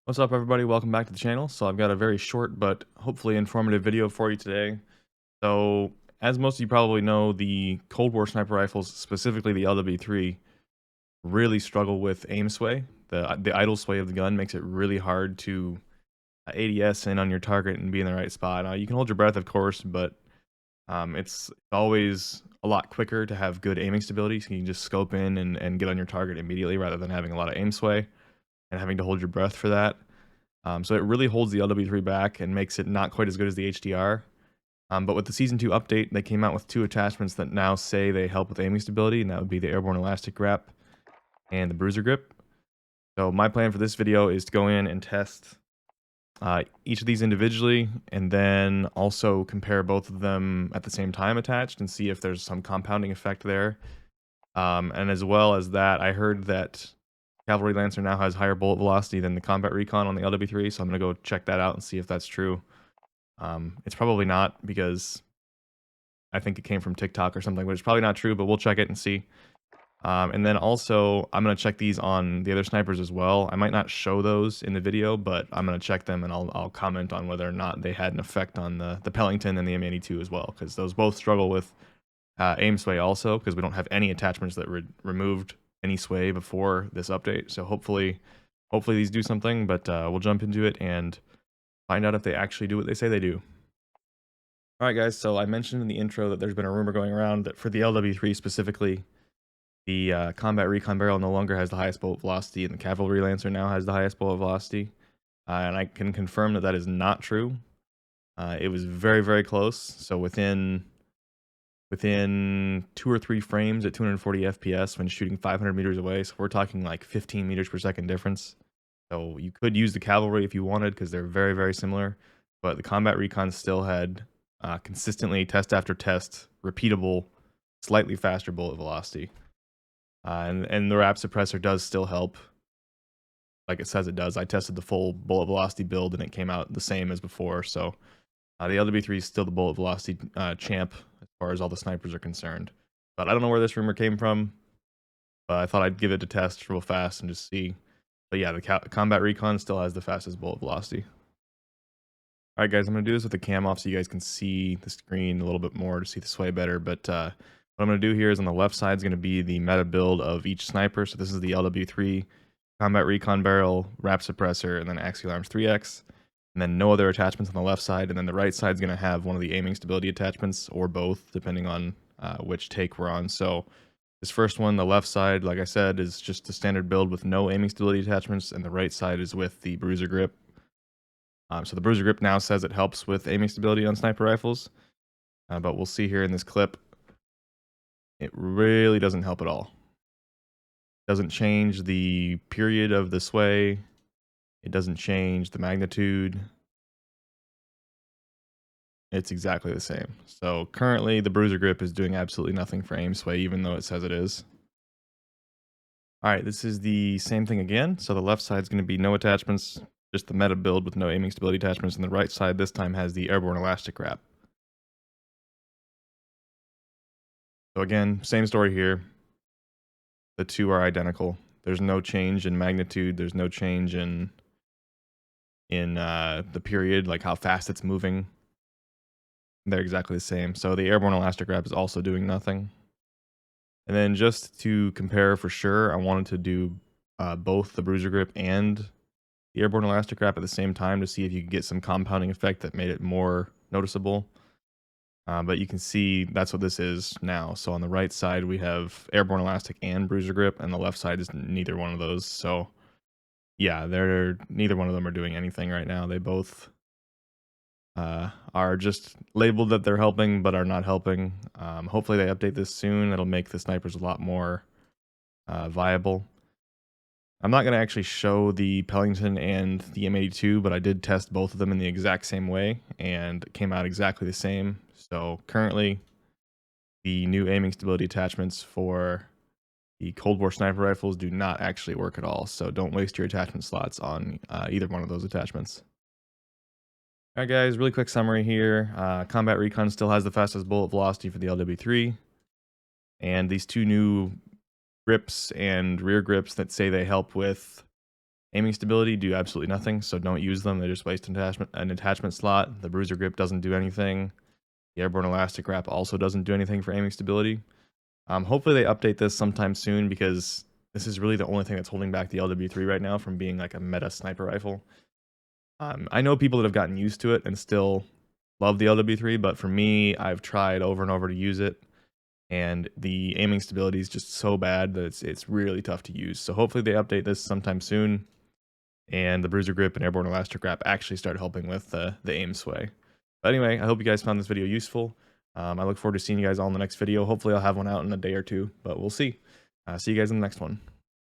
What's up, everybody? Welcome back to the channel. So I've got a very short but hopefully informative video for you today. So as most of you probably know, the Cold War sniper rifles, specifically the LW3, really struggle with aim sway. The idle sway of the gun makes it really hard to ADS in on your target and be in the right spot. Now you can hold your breath, of course, but it's always a lot quicker to have good aiming stability. So you can just scope in and get on your target immediately rather than having a lot of aim sway and having to hold your breath for that. So it really holds the LW3 back and makes it not quite as good as the HDR. But with the Season 2 update, they came out with 2 attachments that now say they help with aiming stability, and that would be the Airborne Elastic Wrap and the Bruiser Grip. So my plan for this video is to go in and test each of these individually, and then also compare both of them at the same time attached and see if there's some compounding effect there. And as well as that, I heard that Cavalry Lancer now has higher bullet velocity than the Combat Recon on the LW3, so I'm going to go check that out and see if that's true. It's probably not, because I think it came from TikTok or something, but it's probably not true, but we'll check it and see. And then also, I'm going to check these on the other snipers as well. I might not show those in the video, but I'm going to check them and I'll comment on whether or not they had an effect on the Pellington and the M82 as well, because those both struggle with aim sway also, because we don't have any attachments that removed any sway before this update. So hopefully these do something, but we'll jump into it and find out if they actually do what they say they do. Alright guys, so I mentioned in the intro that there's been a rumor going around that for the LW3 specifically, the Combat Recon Barrel no longer has the highest bullet velocity, and the Cavalry Lancer now has the highest bullet velocity. And I can confirm that that is not true. It was very, very close. So within 2 or 3 frames at 240 FPS when shooting 500 meters away. So we're talking like 15 meters per second difference. So you could use the Cavalry if you wanted, because they're very, very similar. But the Combat Recon still had consistently, test after test, repeatable, slightly faster bullet velocity. And the Wrap Suppressor does still help, like it says it does. I tested the full bullet velocity build and it came out the same as before. So the LW3 is still the bullet velocity champ as far as all the snipers are concerned. But I don't know where this rumor came from, but I thought I'd give it a test real fast and just see. But yeah, the Combat Recon still has the fastest bullet velocity. Alright guys, I'm going to do this with the cam off so you guys can see the screen a little bit more to see the sway better. But what I'm going to do here is on the left side is going to be the meta build of each sniper. So this is the LW3, Combat Recon Barrel, Wrap Suppressor, and then Axial Arms 3X. And then no other attachments on the left side, and then the right side is going to have one of the aiming stability attachments, or both, depending on which take we're on. So this first one, the left side, like I said, is just a standard build with no aiming stability attachments, and the right side is with the Bruiser Grip. So the Bruiser Grip now says it helps with aiming stability on sniper rifles, but we'll see here in this clip, it really doesn't help at all. It doesn't change the period of the sway. It doesn't change the magnitude. It's exactly the same. So currently the Bruiser Grip is doing absolutely nothing for aim sway, even though it says it is. Alright, this is the same thing again. So the left side is going to be no attachments, just the meta build with no aiming stability attachments, and the right side this time has the Airborne Elastic Wrap. So again, same story here. The two are identical. There's no change in magnitude. There's no change in the period, like how fast it's moving. They're exactly the same. So the Airborne Elastic Wrap is also doing nothing. And then just to compare for sure, I wanted to do both the Bruiser Grip and the Airborne Elastic Wrap at the same time to see if you could get some compounding effect that made it more noticeable. But you can see that's what this is now. So on the right side, we have Airborne Elastic and Bruiser Grip, and the left side is neither one of those. So yeah, neither one of them are doing anything right now. They both are just labeled that they're helping, but are not helping. Hopefully they update this soon. It'll make the snipers a lot more viable. I'm not going to actually show the Pellington and the M82, but I did test both of them in the exact same way, and it came out exactly the same. So currently, the new aiming stability attachments for the Cold War sniper rifles do not actually work at all. So don't waste your attachment slots on either one of those attachments. Alright guys, really quick summary here. Combat Recon still has the fastest bullet velocity for the LW3. And these two new grips and rear grips that say they help with Aiming stability do absolutely nothing, so don't use them. They just waste an attachment slot. The bruiser grip doesn't do anything. The airborne elastic wrap also doesn't do anything for aiming stability. Hopefully they update this sometime soon, because this is really the only thing that's holding back the LW3 right now from being like a meta sniper rifle. I know people that have gotten used to it and still love the LW3, but for me, I've tried over and over to use it, and the aiming stability is just so bad that it's really tough to use. So hopefully they update this sometime soon, and the bruiser grip and airborne elastic wrap actually start helping with the aim sway. But anyway, I hope you guys found this video useful. I look forward to seeing you guys all in the next video. Hopefully I'll have one out in a day or two, but we'll see. See you guys in the next one.